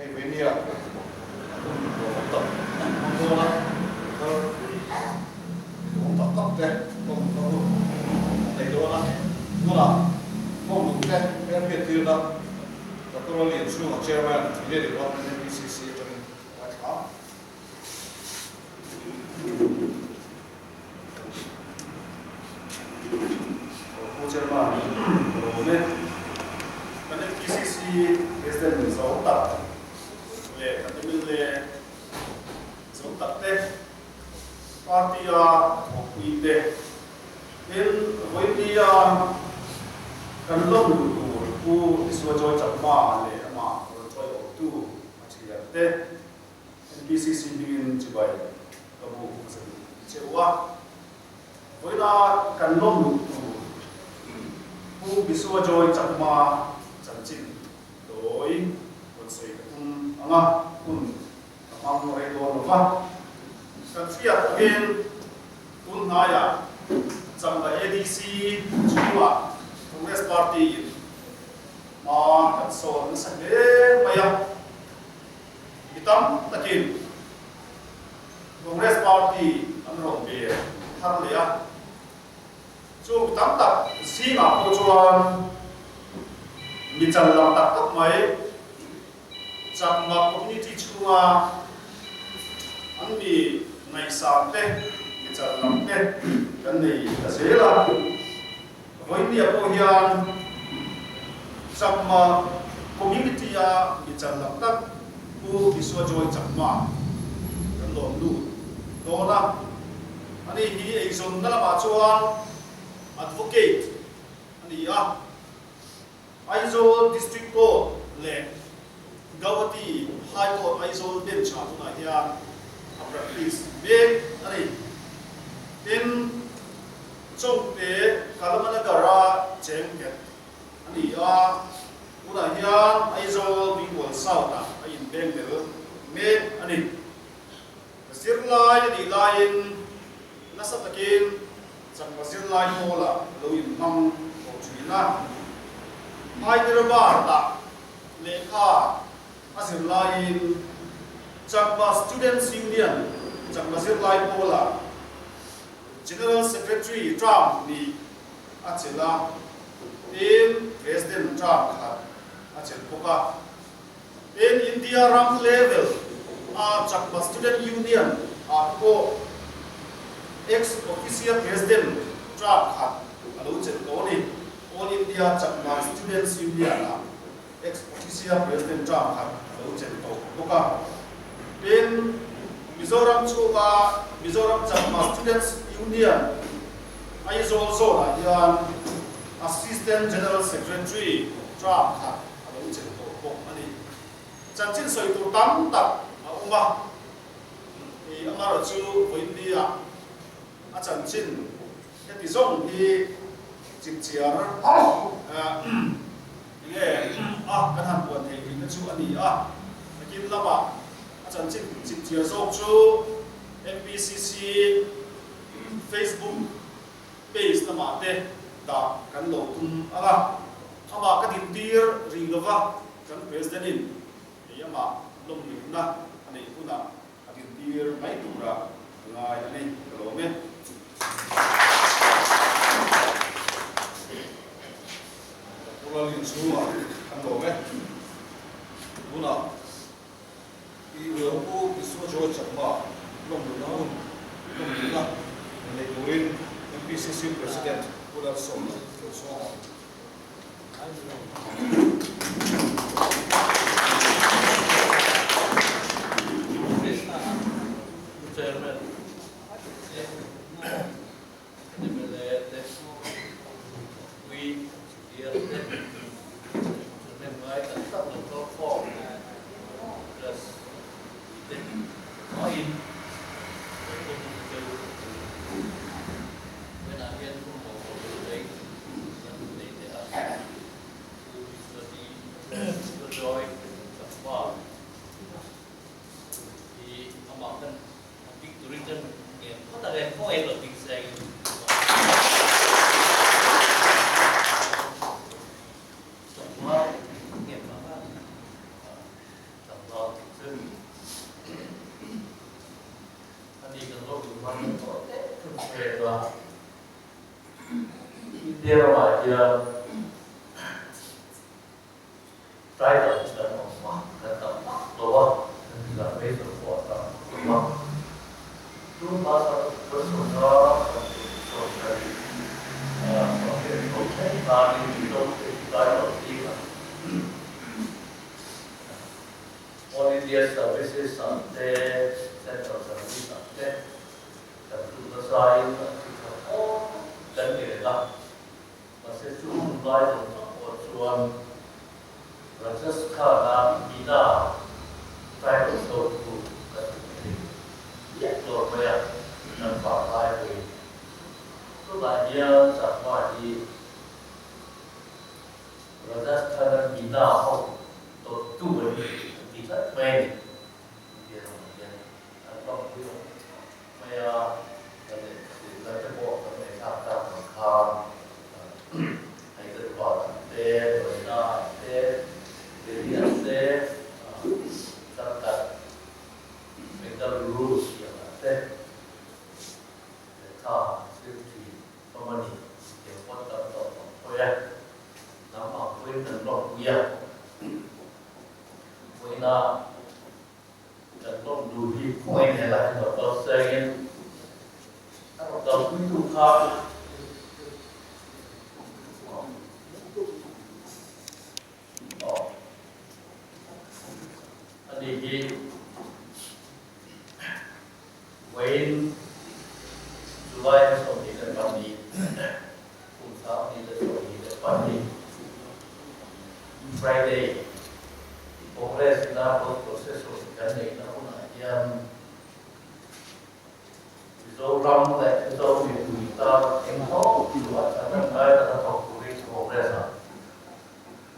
thì với nia không tập không mua lắm không tập tóc đây không thầy đồ lắm đúng không không đúng đây em biết tiêu đâu và tôi liền xuống học chairman thì để quan đến NPCC trong White House cô chairman rồi nên NPCC president giáo tập lệ các cái lệ giáo tập thế party học y tế nên với đi cần lông đủ số cho chậm mà lệ mà cho đầu tư mà chỉ là thế NPCC begin chỉ vậy các bộ sẽ qua với là cần lông đủ bu số cho chậm mà chẳng chịu đối con sợi anga mang rồi đồ nó kan fiat again kun haya chẳng là ADC chua Congress Party mà kan son sa le maya itam takin Congress Party an rong be har le chu tam tak si ma ko chuan mi chal lam tak tak mai chak ma community chunga an mi ngày sáng thế mi chal lam thế kan nei ta zela với nia ko hian chak ma community a mi chal lam tak bu ki so joy chak ma kan lom lu do na ani hi exon na ma chuan advocate ani a Aizawl District Court le Guwahati High Court Aizawl bench atuna hian a practice be ani tin chongte Kalamanagara chengket ani a una hian Aizawl Bingwal South a in bengel me ani zirlai ani lain nasatakin changma zirlai mola loin mang o china Hyderabad da lekha azirlain Chakma Students Union Chakma Zirlai Pola General Secretary Trump ni achela in President Trump khat achel poka in India ram level a Chakma Student Union a ko ex officio President Trump khat alo chen ko ni All India Chakma Students Union ex officio President Trump khat alo chen to poka in Mizoram chuka Mizoram Chakma Students Union is also an Assistant General Secretary Trump khat alo chen to ko ani chanchin soi tu tam tak uma i amaro chu voi India a chanchin heti zong hi chimchiar le kan han buan thei rin chu ani a kin lama a chanchin chimchiar zong chu NPCC Facebook page lama te da kan lo tum anga ama ka din dir ri lova kan president in ama lom ni na ani una adin dir mai tura ngai ani lo me Kuala Lumpur kan lo me una I will go to George Chakma lom ni na ani tuin NPCC president Kuala Lumpur here try to understand what that the lower the base of what two parts of the person are so very okay but you don't try to see all India services are there, central services are there, the two side all then get it up. Mà sẽ chung lại trong một chuan và just khả năng try to solve the yet rồi bây giờ nằm phạm lại thì lúc lại nhớ rằng ngoài đi và just khả năng bị nào không tôi tu về thì rất quen thì không biết bây giờ là cái bộ này tham gia một khám hay tự gọi là tê rồi là tê điện tê tất cả mình ta rules là tê để thao siêu thị công ty để quan tâm tới mọi người nắm bắt với nền nông nghiệp với là cần công đủ hiệp với này là một câu saying đầu quý tu khác thì when July has only the company, Friday, Congress na proceso kan ni na una yang so ram le so mi kita engkau buat anak saya dan Congress Congress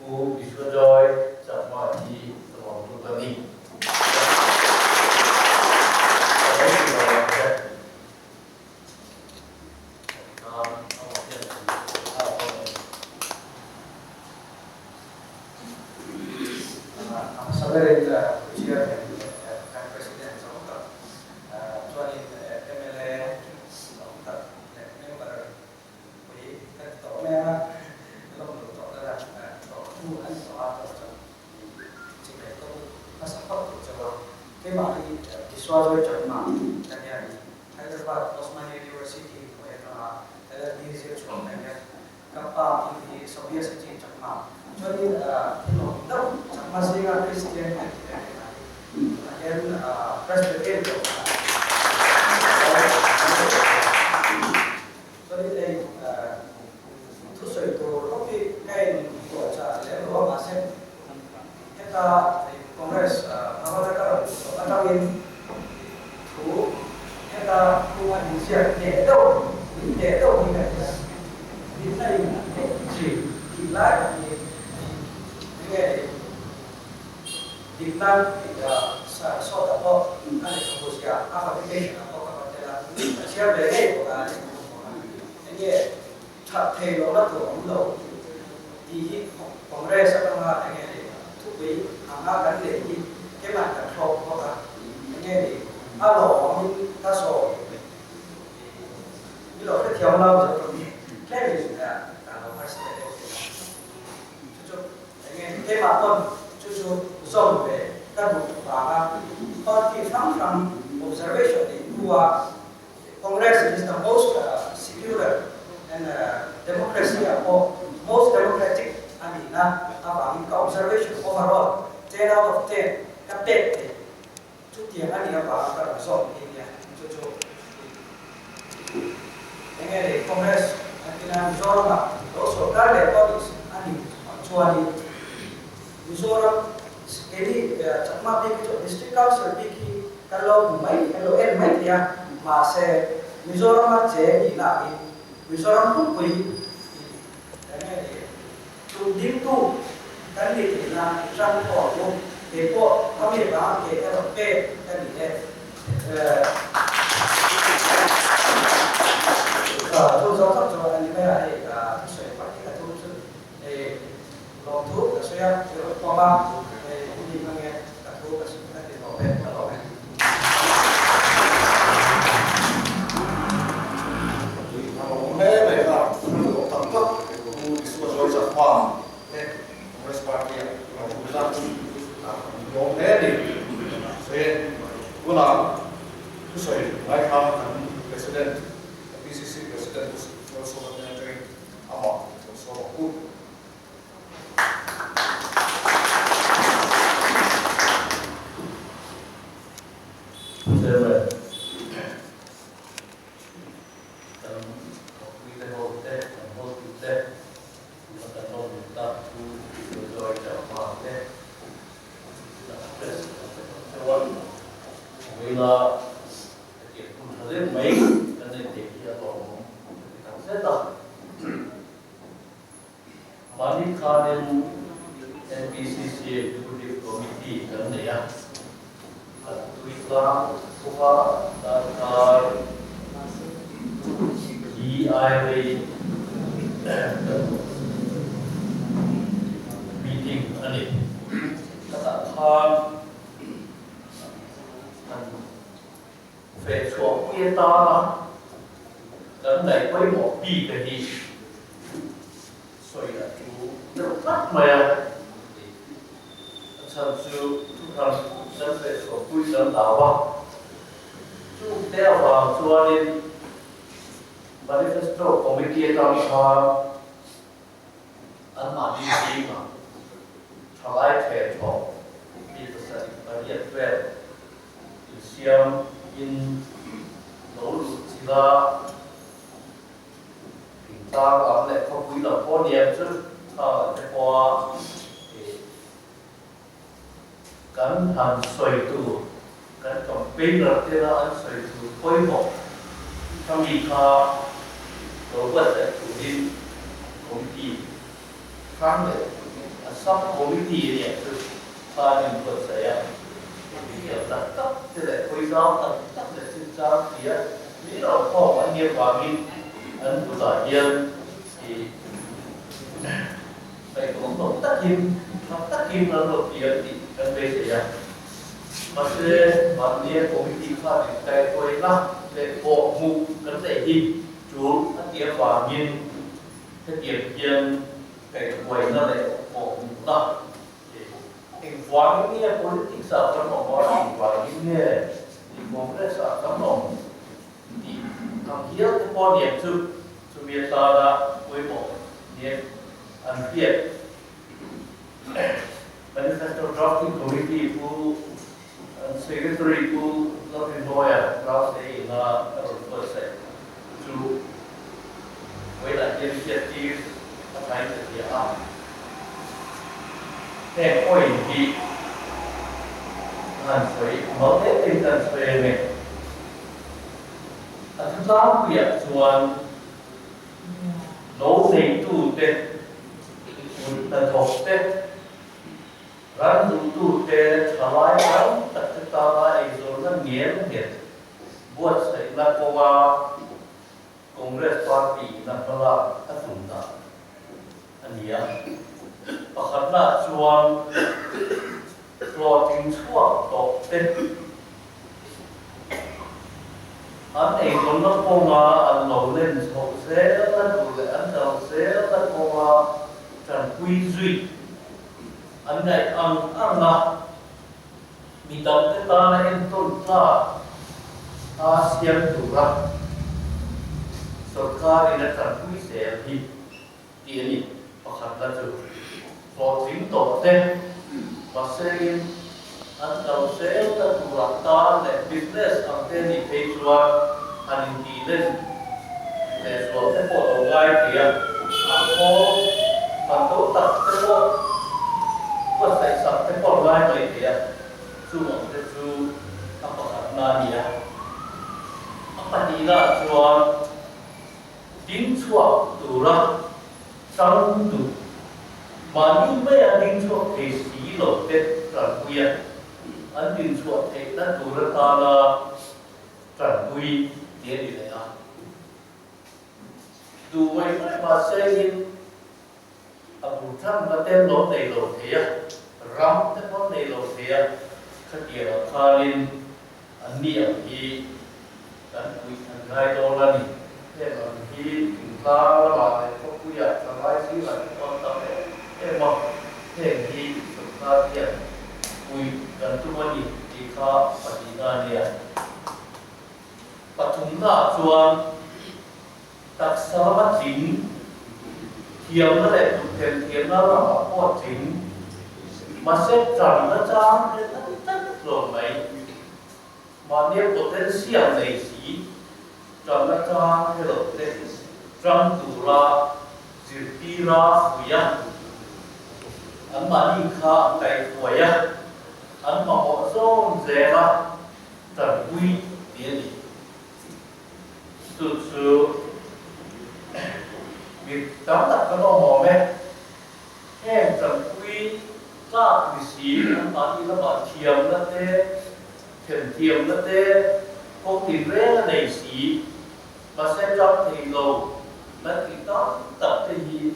u disojoy sama di semua company Congress is the most secure and democracy most democratic. I mean, observation overall, 10 out of 10. Kapte, chút tiền anh em bảo các bạn sổ thì cho nghe để Congress anh em do mà đổ số các lệ có anh em chua đi Mizoram cái đi chắc mà đi cái district council đi kalau em mấy thì mà sẽ Mizoram mà chế gì là Mizoram cũng quỳ nghe để tu điểm tu cái gì thì là trong họ luôn để bộ có việc đó để theo thống kê cái gì đấy thu giáo thấp cho anh bây giờ để sẽ phát cái thu để lòng thuốc để sẽ rồi qua ba để đi mang nghe cả thu và sự phát triển bảo vệ mấy này là tổng cấp ความเนี่ยบริษัทเกี่ยวกับบริษัทโยงแท้ดิเช่นกุหลาบผู้ช่วยไล่ทำ president PCC president ผู้สมัครในอามาผู้สมัครผู้ Chairman, NPCC Executive Committee kan ya, Twitter, Kupa, Dakar, GIA meeting ani, kata kan, về chỗ kia ta, cái này với một bi cái gì, rồi là chú rất bắt mày. Sam su tukang sampai sopui dan tawa. Su dia orang suarin manifesto komiti tam an mati sima. Thalai the chong di pesat bariat vel. Siam in nỗ lực sila ta làm lại không quý là có niệm chứ để qua kan han soi tu kan campaign ratela an soi tu koi mo kami ka robot tu din komiti kan le asam komiti ni tu pa ni ko saya ni ya tak tak le koi sa tak le sin sa dia ni ro ko an ye wa min an tu ta hian thì phải cũng tất kim là một việc thì cần về gì à mà sẽ bạn đi committee khác thì cái tôi là để bộ mục cần để gì chú các địa và nghiên các địa viên cái quầy nó để bộ mục đó hình quán nghĩa politics ở trong một món hình quán nghĩa thì một cái sở trong một thì thằng hiếu cái quan điểm chung biết ta là với bộ niệm ăn Việt Manifesto Drafting Committee của Secretary của Loving Lawyer draft là ở first set to với lại initiative các cái thực hiện à thế ôi thì hàn suy mở hết tinh thần suy này thứ tám việc chuan nấu này tu tết là thọ tết ran tu tết halai ran tất cả là rồi nó nghĩa buat sai là qua Congress Party là là các phần ta anh nhớ bắt là chuan lo tiếng chuộc tộc tết anh ấy còn nó qua anh nấu lên hậu sẽ là tụi anh đầu sẽ là qua trần quy duy anh này ăn là mi tập cái ta này em tôn ta ASEAN tụi ra सरकार इन trần quy sẽ thì tiền bắt là tụi lo tiếng tộc tết và sẽ anh đầu sẽ là tụi ta để business anh tên thì thấy chua anh đi lên để rồi cái bộ đầu gai thì có phần đấu tập cái bộ có sai sót cái bộ gai này thì chú một cái chú apa karena dia apa dia chua tiếng chua tụ ra trong tụ mà như bây giờ tiếng chua thì xí lộ tết trần quy anh tiếng chua thì nó tụ ra ta là trần quy thế gì đấy à tụ vậy mà sẽ in à bùn thăm là tên lỗ này lộ thế à rắm tên lỗ này lộ thế à các địa là khai lên anh niệm thì trần quy anh gai đô la nè thế là khi chúng ta là bạn có quy hoạch cho lái xí là con tàu em mà thế thì chúng ta hiện quy gần tu mani thì khá phải đi ra nè và chúng ta chuan đặc sao mà chính thiếm nó lại thiếm nó là một chính mà xếp tròn nó ra nên nó tất rồi mấy mà nếu có tên siêu này gì tròn nó ra hay là tên trăng tủ ra dịp đi ra phủi á anh mà đi khá cái phủi á anh mà họ dôn dễ ra trần quy tiến đi thực sự việc đóng đặt cái đó mò mẹ em trần quy các vị sĩ anh mà đi nó bảo thiềm nó thế thiềm nó thế không tìm rẽ nó đầy sĩ mà xem trong thì lâu nó thì đó tập thì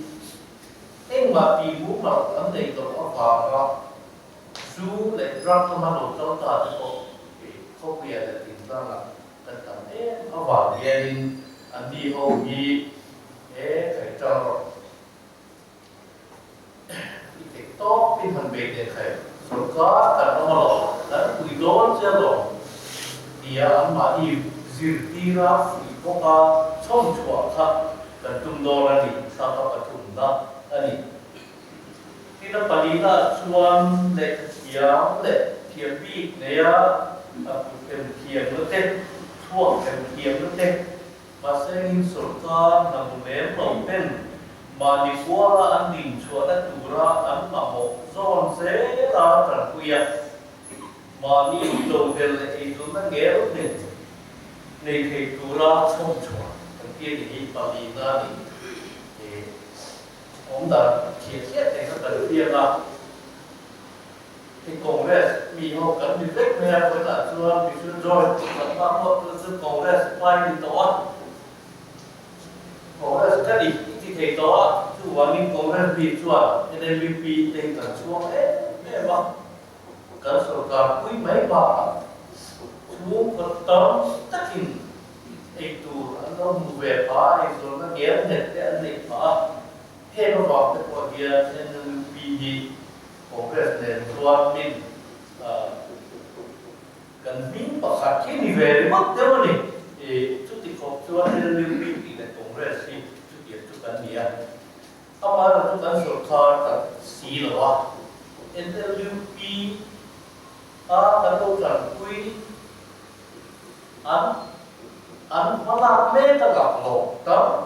em mà vì muốn mà vấn đề của nó vào đó dù lại răng nó mà đổ trong tòa thì không bìa là tìm ra là tất cả nó vào điện anh đi hầu gì phải cho cái tốt cái phần bề để phải rồi có cả nó mà lộ đã quỳ đốn chưa rồi thì anh mà đi dìu đi ra quỳ có cả trong chùa khác dan tumdo na ni sa kapatunda ani tina palina chuan le thiam le thiam bi neya kem thiam no te thuak kem thiam no te ma sengin sarkar na mem lo pen ma ni kwala an din chuata tura an ma mo zon se ra tran kuya ma ni lo del e tu na gel ne nei thei tura chom chua kia thì Palina thì ông đã chia sẻ để các bạn biết là thì Congress vì họ cần bị vết mè với là chưa bị chưa rồi các bạn họ cứ Congress quay đi đó Congress cái gì thì thầy đó chú hoàng minh Congress bị chua nên MVP tên cần xuống ấy nghe mà cần sổ cả quý mấy bà xuống có tóm tất nhiên itu anda move pa itu na game net ya ni pa he no ba ko dia en bi Congress ne tuan min kan bin pa khat ki ni ve mak te ni chu ti ko tuan ne bi ne Congress ni chu ti chu kan dia ama ra chu kan sarkar ta si lo wa NLP kan to tran kui anh nó làm mê ta gặp lộ đó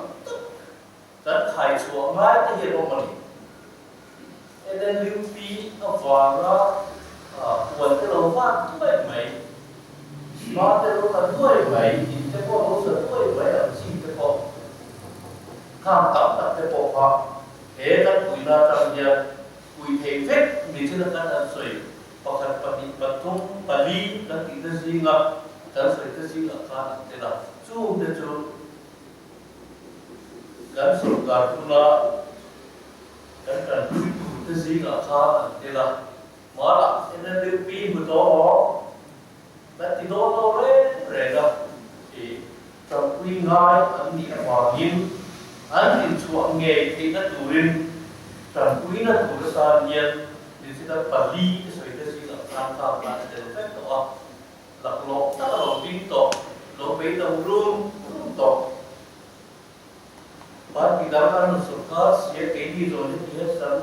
rất khai xuống ngay cái hiện của mình nên lưu phí nó vào nó quần cái lồng phát mấy mấy nó cái lồng là đuôi mấy thì cái con nó sửa đuôi mấy là gì cái con tham tập tập cái bộ họ thế các quỷ ra trong nhà quỷ thể phép mình chưa được ăn ăn sủi hoặc là bật thùng bà ly đang tìm cái gì ngập cái sủi cái gì ngập ra thế nào chú để chú cái số cả chúng là cái cần cái gì là khác thì là mà là nên lưu pi của đó đã thì đó đấy đó thì trong quy ngay anh đi vào hiến anh đi chuộng nghề thì nó đủ lên trong quy nó đủ ra nhiên thì sẽ là bali cái sợi cái gì là tham là để phép đó lạc lộ tất cả lộ tin tổ lộ bấy đồng luôn tổ và khi đó là Sarkar sẽ cái gì rồi thì hết sẵn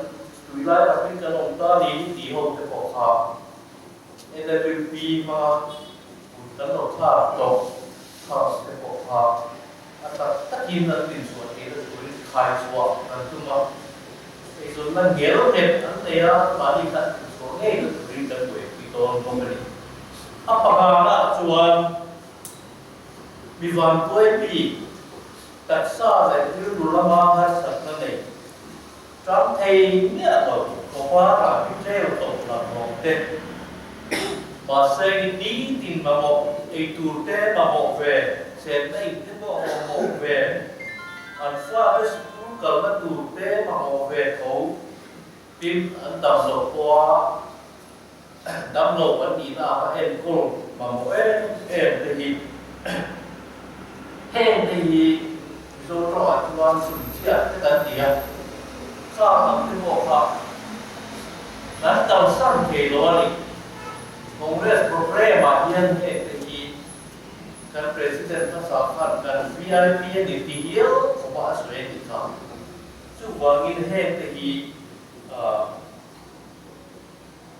tùy lại là cái ông ta đi thì hôm cái bộ họ nên là vì mà cái đầu thà tổ thà cái bộ họ tất nhiên là tiền số thì là tùy khai số là chung mà cái số là nghĩa là đẹp anh thấy mà đi khai số này là tùy cái tuổi tùy tôn không phải apakah là chuan bivan tuổi bị tại sao lại như đủ lama hay sạch nó này trong thầy nghĩa rồi có quá là cái treo tổng là một tên mà xây đi tìm mà một ấy tụ tế mà một về sẽ đây cái bộ một về anh qua cái school cần nó tụ tế mà một về khẩu tìm anh đầm lộ qua đầm lộ anh đi là em cô mà một em thì em thì rồi chuan sủng chia cái gì à ข้าวที่บอกครับนั้นเราสร้างเกลอนี่คงเรียกโปรแกรมมาเยี่ยมเหตุที่การประธานภาษาพันธ์การ VIP นี่ที่เดียวของภาษาเองครับซึ่งวางอินเหตุที่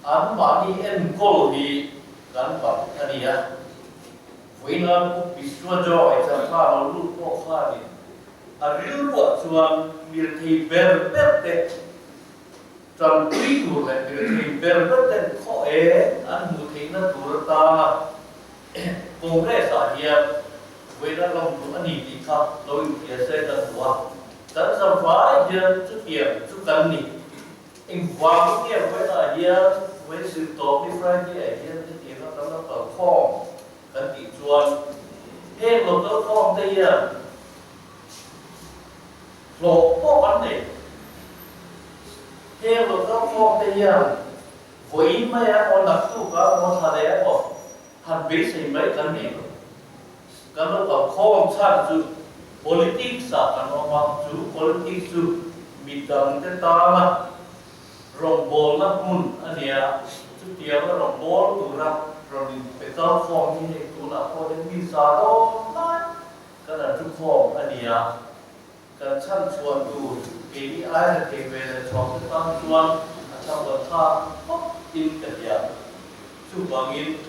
อันมาที่เอ็นโกลที่การบัดอันนี้อะวินาทีพิสูจน์จ่อจะพาเราลูกพ่อข้านี่อาริลวัดส่วนมีที่เบลเบลเตจนที่ดูเลยมีที่เบลเบลเตข้ออันมุทินันตุรตาคงได้สาเหตุเวลาเราดูอันนี้ที่ครับเราอยู่ที่เส้นตัวแต่สมัยเดียวจุดเดียวจุดกันนี่เองวางเกี่ยวเวลาเดียวเวลาสืบต่อพิธีเดียวเดียวที่เราต้องต่อข้อกันติดชวนเพ่งลงตัวข้อเดียวโลกพวกมันเนี่ยเพ่งลงตัวข้อเดียววิ่งไม่อะคนนักสู้ก็คนทะเลบอกหันไปใส่ไม่กันเนี่ยกันแล้วก็ข้อชาติจุด politik sa kanong ju politik ju bidang tetama rombol na kun ania ju tiang rombol tura rombin petal form ni tuna ko den bisa do na kana ju form ania kan chan chuan tu ke ni ai na ke ve le chong tam chuan acham da tha in ka ya ju bangin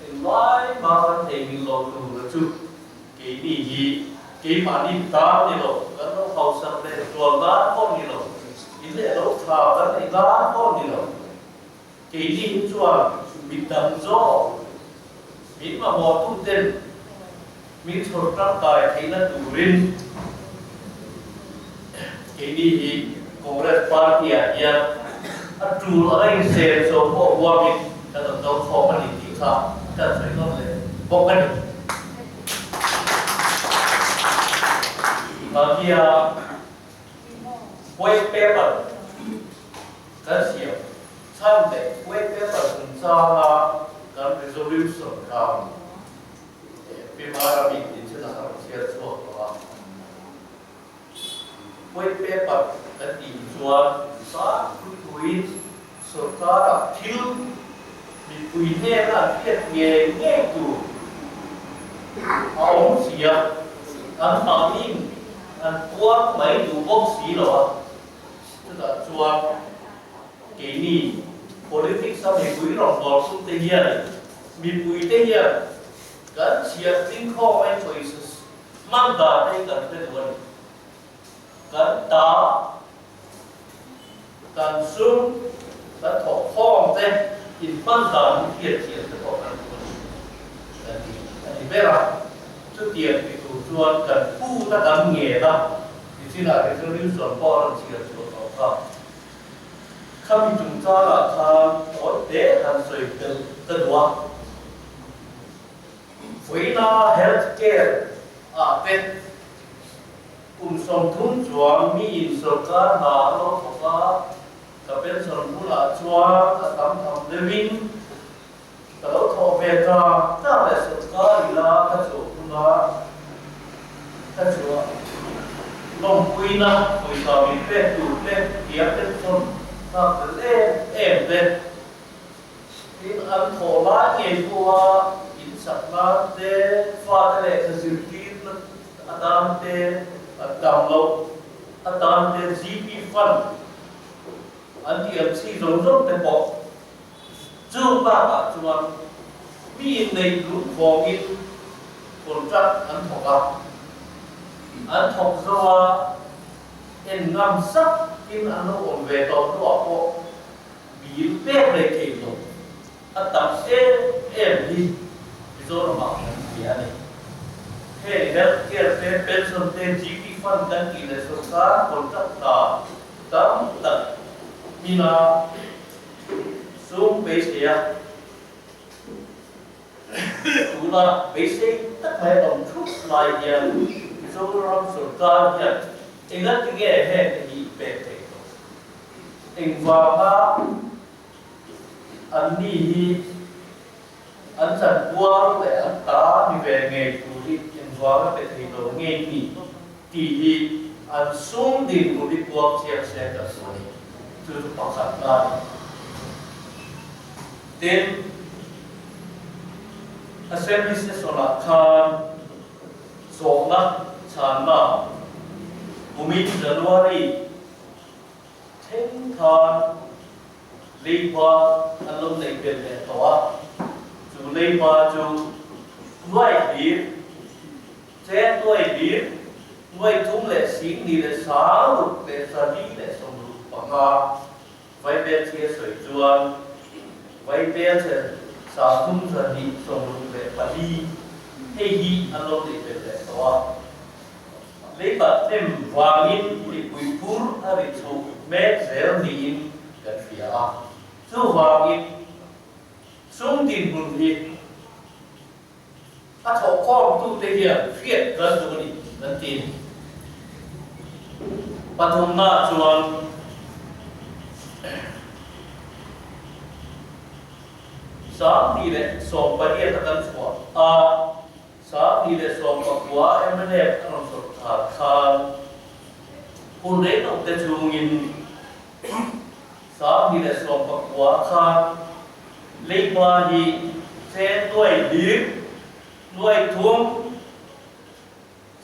in lai ma kan te min lo tu ju ke ni hi cái mà đi ta đi rồi cái nó hậu sang đây tuần lá con đi rồi cái này nó thảo cái này lá con đi rồi cái đi chuan bị đâm gió bị mà mò tung tên bị thổi trong tài thấy nó đủ rin cái đi cũng là party ya anh chủ ở đây xe số bộ qua mình cái đó đâu khó mà đi thì sao cái phải có thể bốc cái kia quay paper cái gì tham để quay paper chúng ta là cái resolution cao vì mà mình thì chưa là học chia sẻ đó quay paper cái tìm cho sa quý số ta là thiếu bị quý thế là thiết nghề nghe chủ ông gì à anh nói đi anh qua mấy đủ bốc xí rồi tức là cho cái gì politics sau này quý rộng bò xuống tây nhiên này mình quý tây nhiên cái chuyện tính khó anh choices mang đà đây cần phải luôn cái đá cần xuống cái thọ phong đây in mang đà những chuyện chuyện cái thọ cần anh thì biết rồi trước tiên thì thủ chuan cần phu ta cần nghề ta thì chỉ là cái thứ lưu truyền bao lần chỉ là chỗ đó không chúng ta là tham có để hành sự từ đó với na healthcare bên cùng sống thun chuan mi sơ ca na lo thọ ca bên sống thun là chuan ta tắm thầm living ta lo thọ về ta lại sơ ca đi là ta chỗ là ta chúa lòng quy na quy sao bị phê tụ phê tiệp tên son ta lên em lên in ăn thổ lá nghề qua in sạch lá để pha để cái sự tin adam để đầm lâu adam để GP fund anh tiệp si giống giống để bỏ chưa ba cả chúa mi này lúc vòng in contract anh thọ anh thọ do em ngâm sắc in anh nó còn về tàu nó có bị bét này kì rồi anh tập em đi do nó bảo gì anh này thế nên kia tên pension tên GP fund đăng ký là số cá contract là tám tận mina xuống base kia chúng ta bị xây tất cả đồng thuốc lại hiện số rong số ta hiện anh rất cái nghe hết thì bị thế anh vào anh đi anh dần qua để anh ta đi về nghề chủ đi anh vào cái thì đồ nghề thì an sum din mu di buak chiang se ka suni tu pakhat na then assembly se sola khan so na chan na bumi January theng khan leipa alom nei bel le towa chu leipa chu nuai bir che nuai bir nuai thum le sing ni le sa ru le sa ni le som ru pa nga vai be che soi chuan vai be che sa thum sa ni som ru le pa li he hi alom nei bel le towa leipa tem wangin ri pui pur ari chu me zel ni in kan fia chu wangin sung din hun hi a thọ con tu te hiền phiệt gần tu ni gần tin pathum na chuan sáng đi lệ sòng bát địa ta kan chua sáng đi lệ sòng bát quá em mới đẹp anh sọt thà khan hun đấy nó te chung in sáng đi lệ sòng bát quá khan lấy ba hi xe đuôi điếc đuôi thum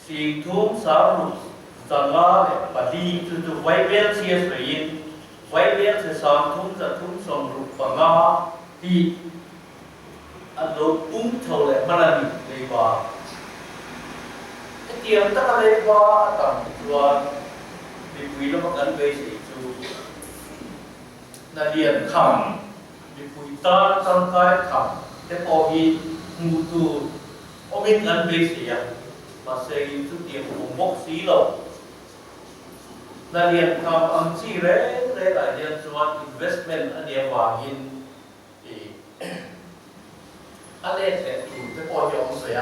xì thum sáng lục chẳng ngã lệ bà đi từ vay bên chia sẻ in vay bên sẽ sáng thumจะthum sòng lục bà ngã thì anh lục cũng thầu lệ mà là lấy ba cái tiền tất cả lấy ba tầm chuan thì quý nó có gắn với sự chú là điện khẩm thì quý ta trong cái khẩm thế có gì mù tù có biết gắn với sự mà sẽ chút tiền của bốc xí lâu là điện khẩm âm chi rẽ là điện chuan investment anh điện vàng in thì anh lên sẽ chủ thế có gì ông sẽ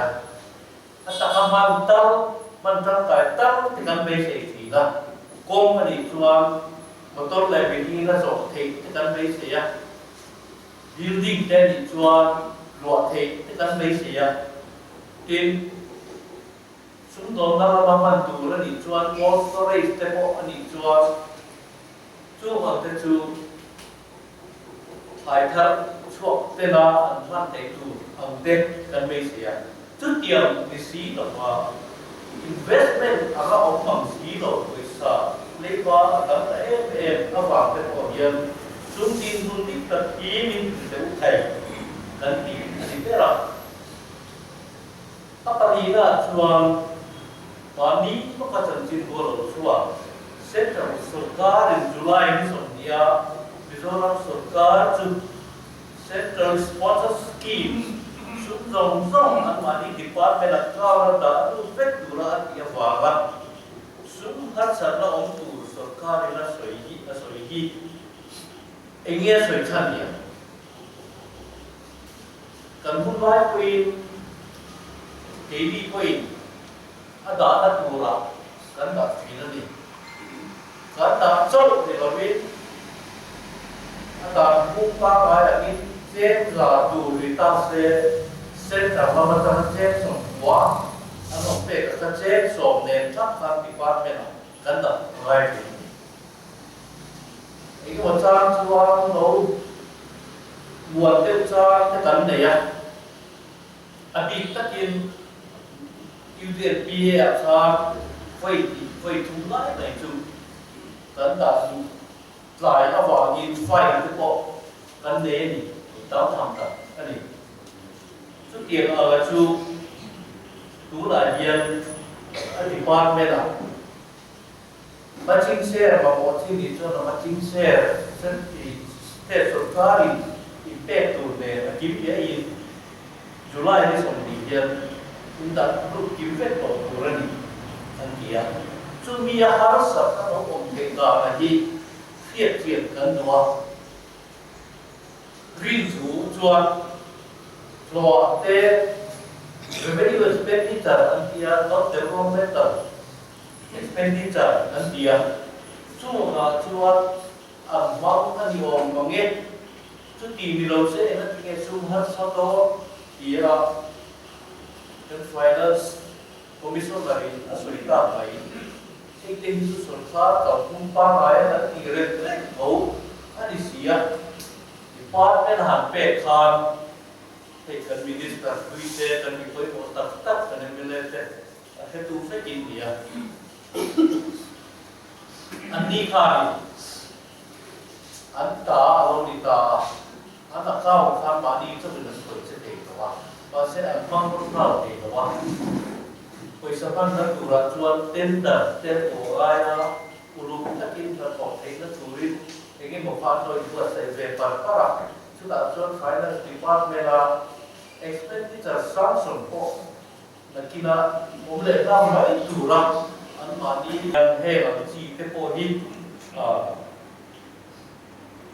anh ta làm man tăng cái tăng thì gắn với sự thì là công anh đi chuan một tốt lại vì đi là rồi thì gắn với sự building tên đi chuan luật thì gắn với sự thì chúng tôi đang làm man tu là đi chuan cold storage thế có anh đi chuan chú hoàng thế chú phải thật chuộc tên là anh man thế tu ông tên gắn với sự chút tiền thì xí là mà investment aga ông bằng xí rồi với sa lấy qua tấm em nó vào cái cổ yên chúng tin hun tích thật ý mình sẽ thầy cần gì thì thế là các bạn là chuan và ní nó có chân tin của lỗ chuan sẽ trở सरकार in July ní sòng nia Mizoram सरकार chu Central Sponsor Scheme chúng dòng anh mà đi department là cao là đã tu phép tu là anh kia vào và chúng hát sản là ông tu सरकार là soi hi anh nghe soi chân nhỉ cần muốn nói quên thì đi quên anh đã tu là cần đã phi nó đi cần đã chốt thì có biết anh đã muốn ba cái là cái chết là tu thì ta sẽ trả mà ta chết sống quá anh không biết ta chết sống nên chắc là bị bắt bên nào cần đó right cái một trang chuan nó buồn tiêu trang cái tấn này anh đi tất nhiên ưu tiên bia sang vay thùng lái này chú tấn đã lại nó vào nhìn phai cái bộ tấn đấy này tao tham tập cái này chút tiền ở chú tú là yên ở thì quan bên nào mà chính xe mà một thiên đi cho nó mà chính xe rất thì thế số cá thì bé tụi này là kiếm cái gì July này xong thì yên chúng ta lúc kiếm phép tổ tụi này anh kia chú mi har sắp nó cũng cái cả là gì thiệt cần đó riêng chú chuan lo te revenue expenditure and the not developmental expenditure and the chuan amount and the onge chu ti mi lo se na ti ke sum har sa to the finance commission bari asolita bai cái tin su sổ phá tàu cung pa mai là thì rệt rệt ngầu anh đi xia thì phát cái là hàng bè khan thì cần minister quý thế cần bị quấy một tập tập cần em lên thế cái tu phải kinh gì à anh đi khan anh ta ông đi ta anh ta cao khan mà đi cho mình tuổi sẽ để đó và sẽ ăn măng cũng cao để đó bây giờ anh đã tu ra chuan tên của ai đó ulu ta kinh là có thấy nó chú ý cái một phát rồi vừa sẽ về phần phát ra chúng ta chuan phải là department là expenditure sanction po là khi nàoผมเลยทำให้ดูรักอันมาดีให้เราจีเทปหิ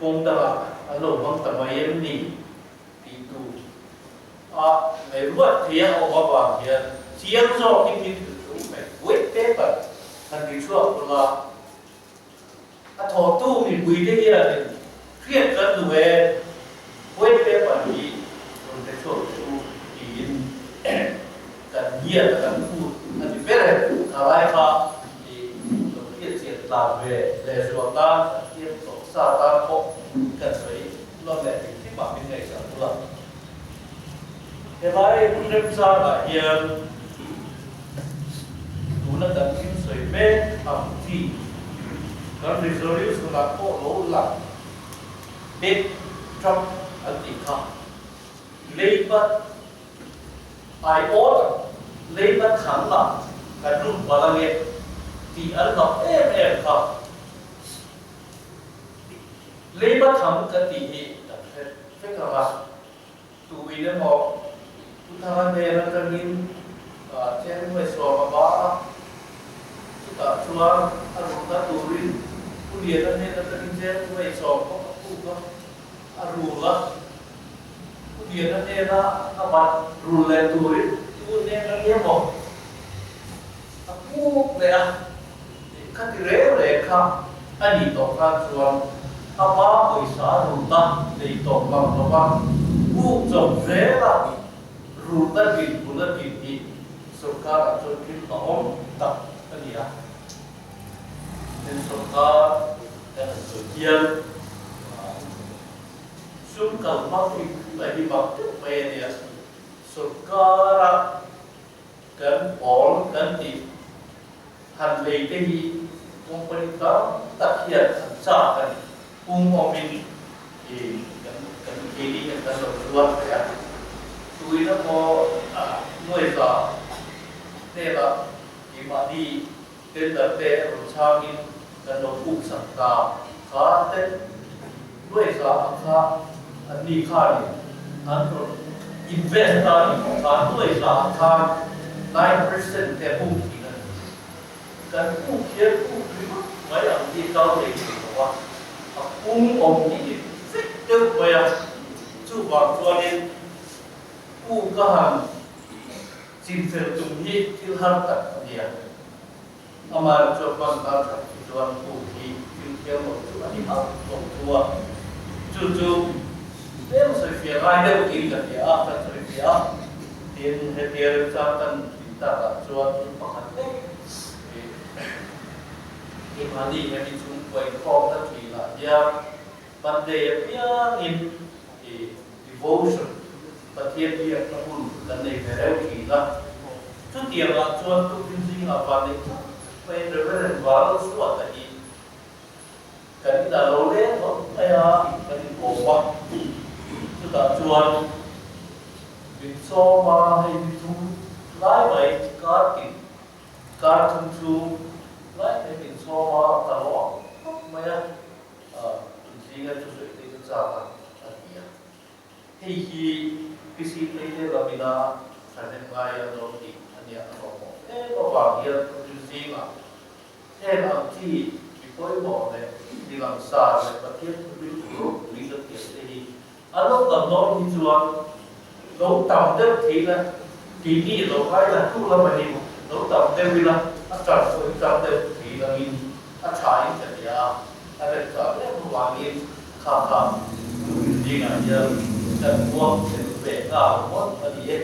กงตลาดอารมณ์บางตะวันยังดีปีดูในรถเที่ยวออกมาเที่ยวเที่ยวชอบที่มีตัวไม่เว้ยเป๊ะทันทีช่วงเวลาถอดตู้มีบุยได้ยังเครียดกันด้วยเว้ยเป๊ะนี้คนจะช่วยดูดีกันเยี่ยกันพูดอันนี้เป็นอะไรครับที่เราเทียบเทียบตามเวลาส่วนต่างเทียบสองสาตาพบกันไปเราแหละที่มาเป็นไงสักตัวเฮ้ยคุณเริ่มทราบว่าเฮียดูนั่นแต่ที่สวยเป๊ะทำที่การรีโซลูชั่นหลักโคโลหลักเด็กทำอันติค่ะเลยบัดไอโอ๊ตเลยบัดขังหลักการรุ่นบาลเงที่อันดับค่ะเลยบัดทำกันที่แต่เฟกอะไรตูวีเดมอพุทธานเดนกันนินเช่นไม่สอบบ้าสุดท้ายชัวร์อารมณ์ตัวรินผู้เรียนนั่นเองนั่นเองเช่นไม่สอบก็พูดก็อารมณ์ละผู้เรียนนั่นเองนะอาบัตรูเลตัวรินตัวเนี่ยนั่นเองบอกพูดเลยอ่ะขั้นที่เร็วเลยครับอันนี้ต่อการชัวร์อาบ้าบริษัทรูตั้งในต่อการระวังผู้จบเร็วรูตั้งกินบุญกินที่สุขาจนกินต่อตับอันนี้อ่ะเป็นสุขาแต่สุดเยี่ยมซึ่งการมาที่ไปที่บักไปเนี่ยสุขากันปอนกันที่หันเลยที่วงปริการตัดเทียนสากันปุ่มอมินกันที่นี่กันสมดุลเนี่ยตัวนี้พอหน่วยต่อเนี่ยละที่มาดีเดินแต่เตะรถช่างนี่กันโดนอุ้มสังกาขาเต้นด้วยสาขาอันนี้ข้านี่อันนั้นอินเวสต์การขาด้วยสาขา9% แต่พุ่งที่นั่นกันพุ่งเขียนพุ่งขึ้นไม่อย่างที่เขาเรียกว่าพุ่งอมนี่ฟิตเดือดไปอ่ะจู่บางตัวนี้พุ่งก็หันจินเฟลตุ่มที่หันตัดเนี่ยเอามาจบวันนั้นจวนพุ่งที่เที่ยวหมดตัวนี้เอาลงตัวจู่เรื่องสวยเฟียร์ไรเรื่องกินกันเนี่ยกันสวยเฟียร์เทียนเทียนจานกันแต่จวนปกติที่มาดีเนี่ยมีชุมไปครองทั้งทีละอย่างบันเดียบยังอินdevotion ประเทศที่เราพูดกันในแต่ละทีละทุกอย่างละชวนทุกสิ่งอะไรนี่เป็นเรื่องว่าเราสวดกันอีกันที่เราเล่นก็ไม่เอากันที่โกวะทุกชวนวิโซมาให้วิทูไล่ไปการกินการทุ่มชูไล่ไปวิโซมาตลอดไม่อะสิ่งที่จะช่วยที่จะจับอันนี้ให้ที่พิสิทธิ์ที่เราบินาฉันเองไปยังโดนอีกอันนี้อันนั้นก็บางอย่างสิ่งอ่ะแค่บางที่ที่เคยบอกเลยที่หลังซาเลยประเทศที่รู้มีเกี่ยวกับที่อันนั้นตอนน้องที่ชวนเราทำเต็มที่แล้วทีนี้เราไปแล้วทุกเราไปนี่เราทำเต็มที่แล้วอาจารย์คนทำเต็มที่แล้วมีอาจารย์จะเนี่ยอะไรก็เรื่องวางนี้ข้ามจริงอ่ะจะพวกเป็นเบรกอ่ะพวกอันนี้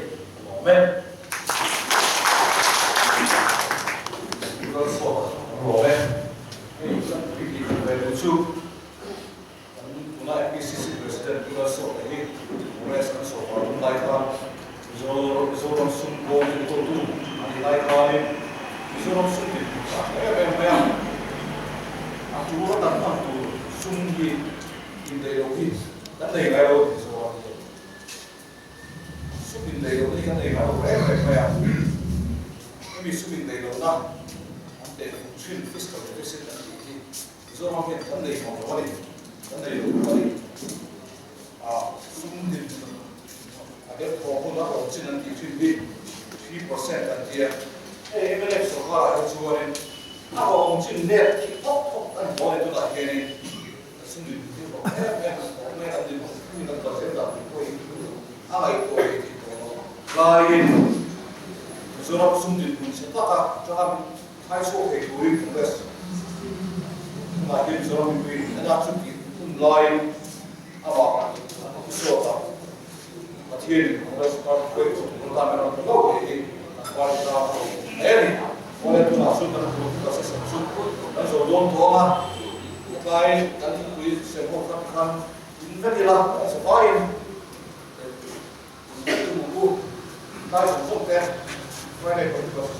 บอกแม่ ก็สวดโรย chu tuna PCC president kula so hi press and so on like zorom sum go to tu ani like ani zorom sum di sa me tu ta ta tu sum hi in the office that they go so sum in the office kan they go me maybe sum in the office na ante thin fiscal deficit and zorom hi kan they go wali kan they go wali sum din ada problem lah orang Cina nanti itu 3% dan dia MLF sekarang itu orang apa orang Cina net top kan boleh tu tak kini sendiri itu mereka di ini kan terjadi apa itu lain zorab sendiri pun sepakat jangan hai so itu kongres lagi zorab itu ada cuti pun lain apa so Here, let's start quick. We'll come around the local. Any, oleh tu masuk dalam proses masuk. Dan so don't tolak. Lain nanti kuis semua kan inventilah sepain. Itu buku. Lain masuk deh. Mana proses